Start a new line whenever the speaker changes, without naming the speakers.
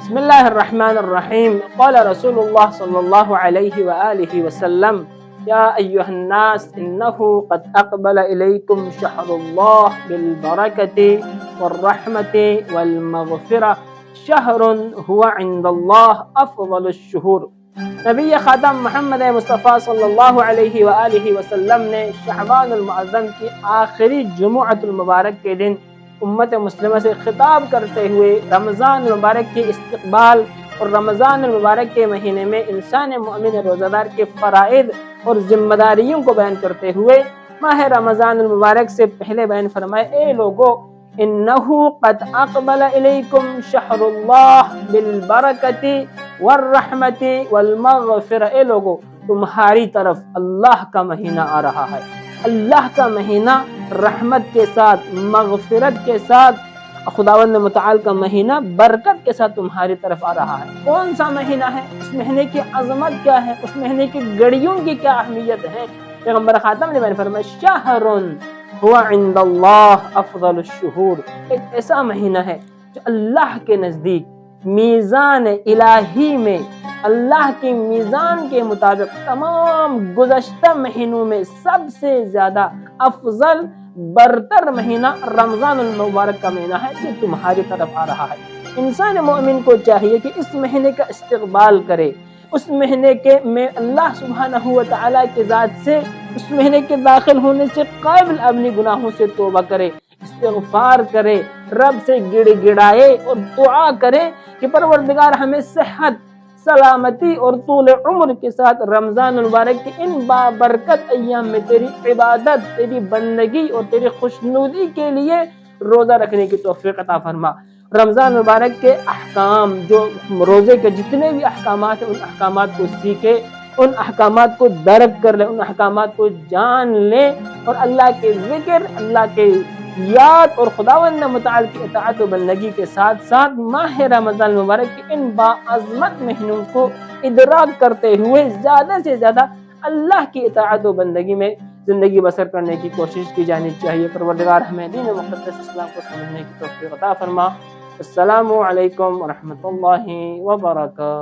بسم الله الرحمن الرحيم. قال رسول الله صلى الله عليه وآله وسلم: يا أيها الناس إنه قد أقبل إليكم شهر الله بالبركة والرحمة والمغفرة، شهر هو عند الله أفضل الشهور۔ نبی خاتم محمد مصطفیٰ صلی اللہ علیہ وآلہ وسلم نے شعبان المعظم کی آخری جمعۃ المبارک کے دن امت مسلمہ سے خطاب کرتے ہوئے رمضان المبارک کے استقبال اور رمضان المبارک کے مہینے میں انسان مومن روزہ دار کے فرائض اور ذمہ داریوں کو بیان کرتے ہوئے ماہ رمضان المبارک سے پہلے بیان فرمائے: اے لوگو، انہو قد اقبل الیکم شہر اللہ بالبرکت والرحمت والمغفرہ، اے لوگو تمہاری طرف اللہ کا مہینہ آ رہا ہے، اللہ کا مہینہ رحمت کے ساتھ، مغفرت کے ساتھ، خداوند متعال کا مہینہ برکت کے ساتھ تمہاری طرف آ رہا ہے۔ کون سا مہینہ ہے؟ اس مہینے کی عظمت کیا ہے؟ اس مہینے کی گھڑیوں کی کیا اہمیت ہے؟ پیغمبر خاتم نے بیان فرمایا: شہر هو عند اللہ افضل الشہور، ایک ایسا مہینہ ہے جو اللہ کے نزدیک میزان الہی میں، اللہ کی میزان کے مطابق تمام گزشتہ مہینوں میں سب سے زیادہ افضل برتر مہینہ رمضان المبارک کا مہینہ ہے جو تمہاری طرف آ رہا ہے۔ انسان مومن کو چاہیے کہ اس مہینے کا استقبال کرے، اس مہینے کے میں اللہ سبحانہ و تعالیٰ کی ذات سے اس مہینے کے داخل ہونے سے قبل اپنی گناہوں سے توبہ کرے، استغفار کرے، رب سے گڑ گڑائے اور دعا کرے کہ پروردگار ہمیں صحت، سلامتی اور طول عمر کے ساتھ رمضان المبارک کے ان بابرکت ایام میں تیری عبادت، تیری بندگی اور تیری خوشنودی کے لیے روزہ رکھنے کی توفیق عطا فرما۔ رمضان مبارک کے احکام، جو روزے کے جتنے بھی احکامات ہیں، ان احکامات کو سیکھے، ان احکامات کو درک کر لے، ان احکامات کو جان لے اور اللہ کے ذکر، اللہ کے یاد اور خداوند متعال کی اطاعت و بندگی کے ساتھ ساتھ ماہ رمضان المبارک کے ان باعظمت مہینوں کو ادراک کرتے ہوئے زیادہ سے زیادہ اللہ کی اطاعت و بندگی میں زندگی بسر کرنے کی کوشش کی جانی چاہیے۔ پروردگار ہمیں دین مقدس اسلام کو سمجھنے کی توفیق عطا فرما۔ السلام علیکم ورحمۃ اللہ وبرکاتہ۔